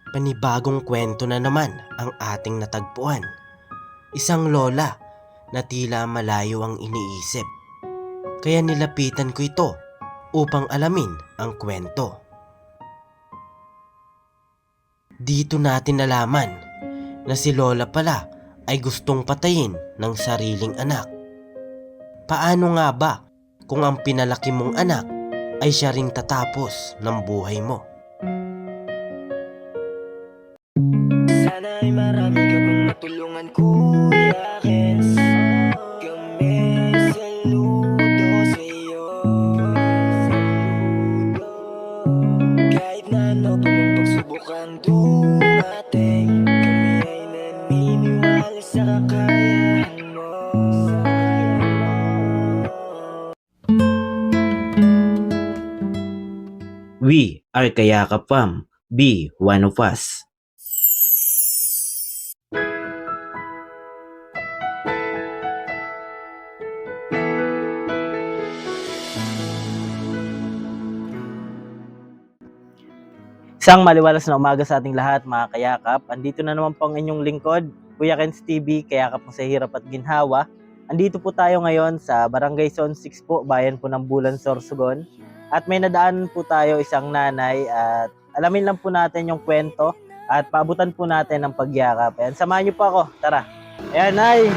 Panibagong kwento na naman ang ating natagpuan. Isang lola na tila malayo ang iniisip. Kaya nilapitan ko ito upang alamin ang kwento. Dito natin nalaman na si lola pala ay gustong patayin ng sariling anak. Paano nga ba kung ang pinalaki mong anak ay siya ring tatapos ng buhay mo? Sana ay marami ka pang matulungan, Kuya Kens. Kami saludo sa'yo. Kahit na ano pa mang pagsubukang dumating, kami ay naniniwala sa kakayahan mo. We are Kayakap Fam. Be one of us. Isang maliwalas na umaga sa ating lahat, mga kayakap. Andito na naman po ang inyong lingkod, Kuya Kens TV, Kayakap mo sa hirap at ginhawa. Andito po tayo ngayon sa Barangay Zone 6 po, bayan po ng Bulan, Sorsogon. At may nadaan po tayo isang nanay at alamin lang po natin yung kwento at paabutan po natin ang pagyakap. Ayan, samahan niyo po ako. Tara. Ayan, Nay.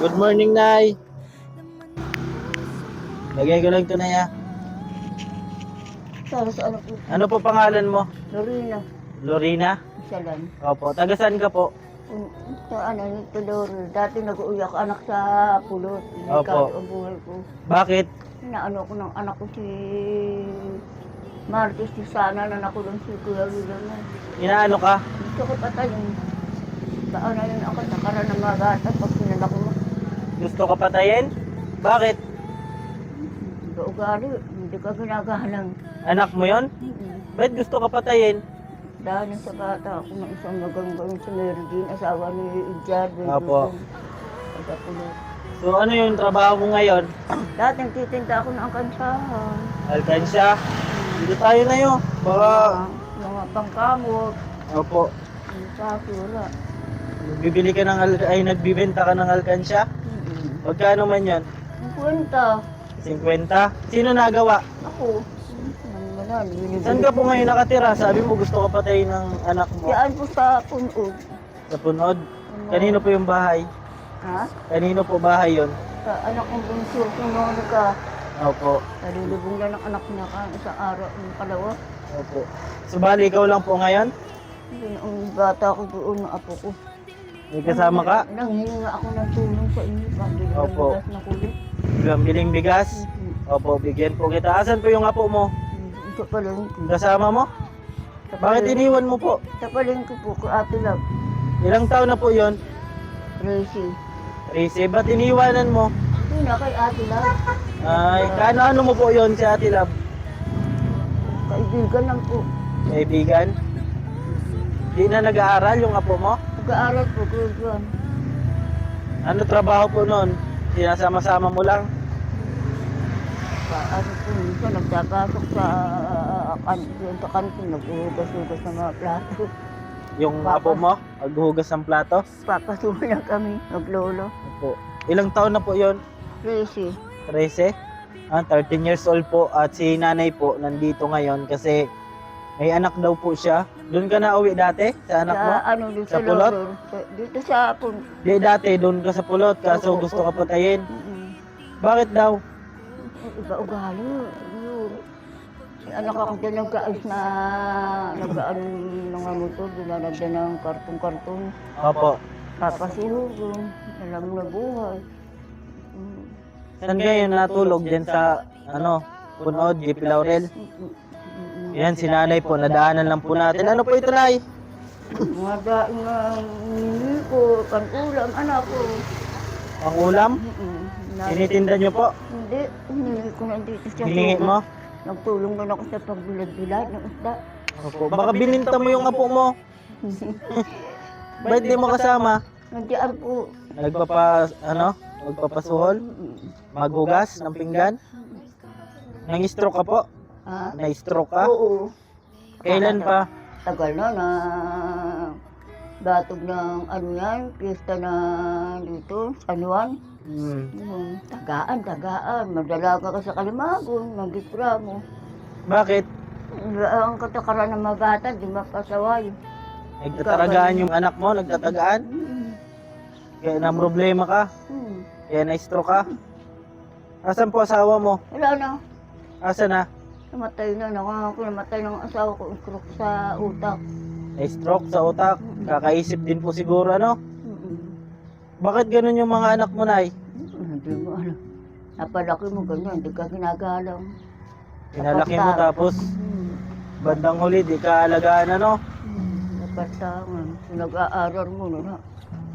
Good morning, Nay. Lagay ko lang ito, Nay, ha. Para sa ano po? Ano po pangalan mo? Lorena. Lorena? Salan. Opo. Taga saan ka po? Sa ano, nito Lorena. Dati nag-uuyak anak sa pulot. Opo. Ikaw ang buhay ko. Bakit? Inaano ko ng anak ko si Martes, si Sana na nakulong si Kuya William na. Inaano ka? Gusto ko patayin. Saan na yun ako nakaran ng mga bata pag sinala ko mo. Gusto ka patayin? Bakit? Hindi ka ugali. Hindi ka ginagahalang. Anak mo yon? Ba't gusto ka patayin? Dahil sa bata ako ng isang maganggang si Mary Jean, asawa ni Ijad. Opo. Sa pulot. So ano yung trabaho mo ngayon? Dating titinda ako ng kansahan. Alkansya? Dito tayo na yun. Baka... Mga pangkamot. Opo. Yung saki, wala. Bibili ka ng nagbibenta ka ng alkansya? Magkano man yan? Ang kwenta. 50? Sino nagawa? Ako. Wala. Saan ka po ngayon nakatira? Sabi mo gusto ka patayin ng anak mo. Diyan po sa punog. Sa punod? Kanino po yung bahay? Ha? Kanino po bahay yon? Sa anak kong bunso. Kung ano ka. Opo. Nalulubong lang ng anak niya ka. Isang araw. Ang kalawa. Opo. So bali ikaw lang po ngayon? Hindi ang bata ko doon ng apo ko. May kasama ka? Nanghinga ako ng tulong sa inyo. Pambili ng Opo. bigas na kulit. Bilang bigas? Opo, bigyan po kita. Asan po yung apo mo? Sa palengke. Kasama mo? Sa Bakit palengke. iniwan mo po? Sa palengke po ko Ate Love. Ilang taon na po yon? Tracy. Tracy, ba't iniwanan mo? Yun na kay Ate Love. Ay, kaano mo po yon si Ate Love? Kaibigan lang po. Kaibigan? Di na nag-aaral yung apo mo? Nag-aaral po, Kuya. Ano trabaho po noon? Sinasama-sama mo lang? Ano po, minsan nagpapasok sa kantin, nag-uhugas-hugas ng mga plato. Yung apo mo? Maghuhugas ng plato? Papasukan na kami, naglolo. Opo. Ilang taon na po yon? Tracy. 13? 13 years old po at si nanay po nandito ngayon kasi may anak daw po siya. Doon ka na uwi dati sa anak mo? Sa ano, dito Sa sa pulot? Lolo. Dito sa Apon. Di dati doon ka sa pulot kaso gusto ka patayin. Bakit daw? Iba ugali. Yun. May anak ako dyan nagkaayos na nag-ano ng motor, dinalagyan ng karton-karton. Opo. Papasuhugong, alam na buhay. Saan kayo natulog dyan sa Punod, JP Laurel? Yan si nanay po, nadaanan lang po natin. Ano po ito, Nay? Mga daing na hindi ko, pan-ulam, anak ko. Ang ulam? Tinitinda nyo po? Hindi, hindi ko nandito sa Hilingi mo? Nagtulong na ako sa pagbilad-bilad ng isda. Opo. Baka bininta mo yung apo mo. Ba't di mo kasama? Nandiyan po. Magpapasuhol? Maghugas ng pinggan? Nang-stroke ka po? Ha? Na-stroke ka? Oo. Kailan pa? tagal na datog ng ano yan, piyesta na dito, San Juan. Tagaan. Madalaga ka sa Kalimagon, magistra mo. Bakit? Ang katakaran ng mga bata, di mapasaway. Nagtataragaan yung anak mo? Nagtatagaan? Kaya na problema ka? Kaya na-stroke ka? Asan po asawa mo? Wala na. Asan na? Namatay na. Namatay ng asawa ko, stroke sa utak. Na-stroke sa utak? Kakaisip din po siguro, ano? Bakit ganun yung mga anak mo, Nay? Hindi mo alam. Napalaki mo ganyan, hindi ka ginagalang. Pinalaki mo tapos bandang huli, di ka alagaan, ano? Napatangan. Nag-aaral mo na.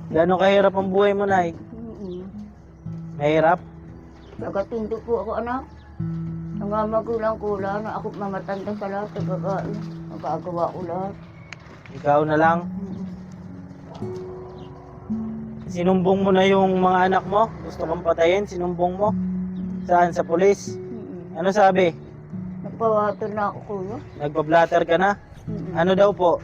Gano'ng kahirap ang buhay mo, Nay? Mahirap? Nagatindo po ako, anak. Ang mga magulang ko, wala na ako mamatanda sa lahat. Magagawa ko lahat. Ikaw na lang? Sinumbong mo na yung mga anak mo? Gusto kang patayin? Sinumbong mo? Saan? Sa pulis? Ano sabi? Nagpawater na ako, kuya. Nagpa-blatter ka na? Ano daw po?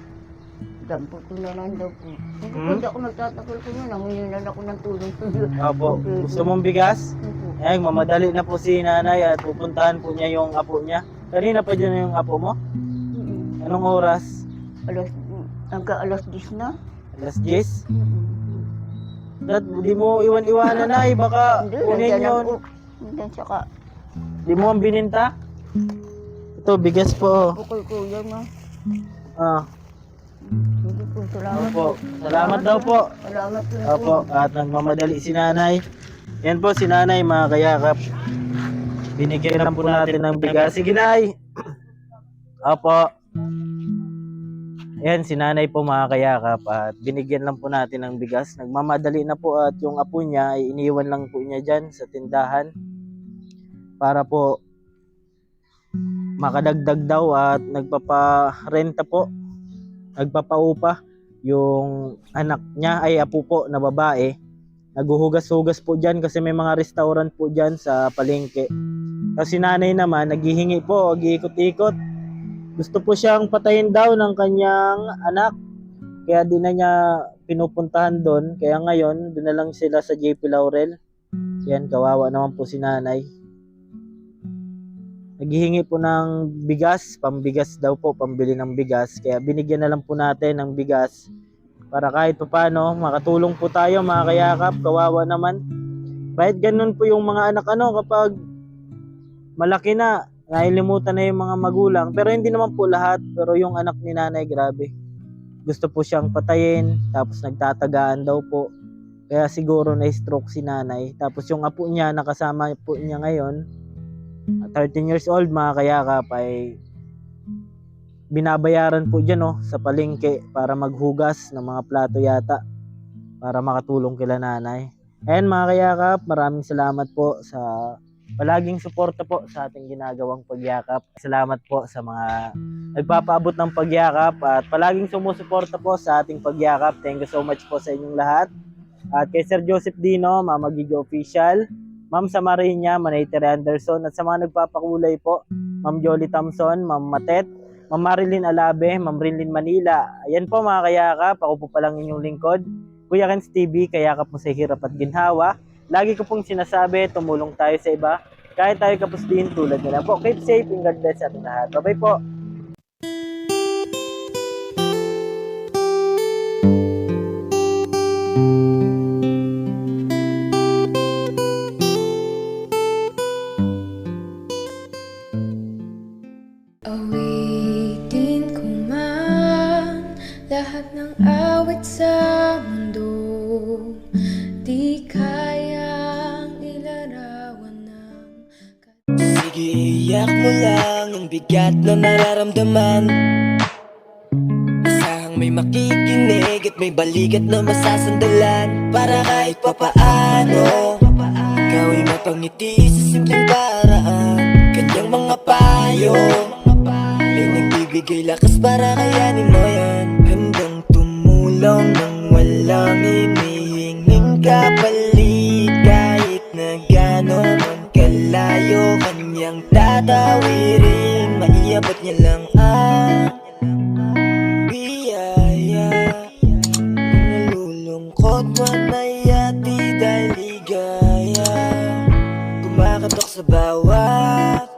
Dampo tulanan daw po. Hindi ako magtatakal ko yun. Nanginginan ako ng tulong sa iyo. Opo. Gusto mong bigas? Eh, mamadali na po si nanay at pupuntahan po niya yung apo niya. Kanina pa dyan yung apo mo? Anong oras? Alas 10 na. Alas 10? Dad, di mo iwan-iwanan na baka kunin yun. Hindi, saka. Di mo ang bininta? Ito, bigas po. Bukol ko yan, ma. Hindi po, salamat Opo. Salamat daw po. Salamat po. Opo, at nagmamadali si nanay. Yan po si nanay, mga kayakap. Binigyan lang po natin ng bigas. Sige, Nay. Opo. Yan, si nanay po, mga kayakap. At binigyan lang po natin ng bigas. Nagmamadali na po at yung apo niya ay iniwan lang po niya dyan sa tindahan. Para po makadagdag daw at nagpaparenta po. Nagpapaupa yung anak niya ay apo po na babae. Naghuhugas-hugas po dyan kasi may mga restaurant po dyan sa palengke. Kasi nanay naman naghihingi po, nag-iikot-ikot. Gusto po siyang patayin daw ng kanyang anak. Kaya di na niya pinupuntahan doon. Kaya ngayon, doon na lang sila sa JP Laurel. Yan, kawawa naman po si nanay. Naghihingi po ng bigas, pambigas daw po, pambili ng bigas. Kaya binigyan na lang po natin ng bigas para kahit paano makatulong po tayo, mga kayakap. Kawawa naman. Kahit ganun po yung mga anak kapag malaki na, nailimutan na yung mga magulang. Pero hindi naman po lahat. Pero yung anak ni nanay, grabe. Gusto po siyang patayin, tapos nagtatagaan daw po. Kaya siguro na-stroke si nanay. Tapos yung apo niya, nakasama po niya ngayon, 13 years old, mga kayakap, ay binabayaran po dyan sa palengke para maghugas ng mga plato yata para makatulong kila nanay. And mga kayakap, maraming salamat po sa palaging suporta po sa ating ginagawang pagyakap. Salamat po sa mga nagpapaabot ng pagyakap at palaging sumusuporta po sa ating pagyakap. Thank you so much po sa inyong lahat. At kay Sir Joseph Dino, Mama Gigi Official, Ma'am Samarinia, Manay Tere Anderson, at sa mga nagpapakulay po, Ma'am Jolie Thompson, Ma'am Matet, Ma'am Marilyn Alabe, Ma'am Rinlin Manila. Ayan po, mga kayakap, ako po palang inyong lingkod, Kuya Ken's TV, kayakap mo sa hirap at ginhawa. Lagi ko pong sinasabi, tumulong tayo sa iba, kahit tayo kapos din tulad nila po. Keep safe and God bless sa ating lahat. Bye-bye po. Awitin ko man lahat ng awit sa mundo, di kayang ilarawan ng... Sige, iyak mo lang ang bigat na nararamdaman. Asahang may makikinig at may balikat na masasandalan. Para kahit papaano ikaw ay mapangiti sa simpleng paraan. Kanyang mga payo ay nagbibigay lakas para kayanin mo yan. Handang tumulong nang walang hinihinging kapalit. Kahit na gano'n man kalayo, kanyang tatawirin. Maiabot niya lang ang lungkot man ay ati dahil ligaya, kumakatok sa bawat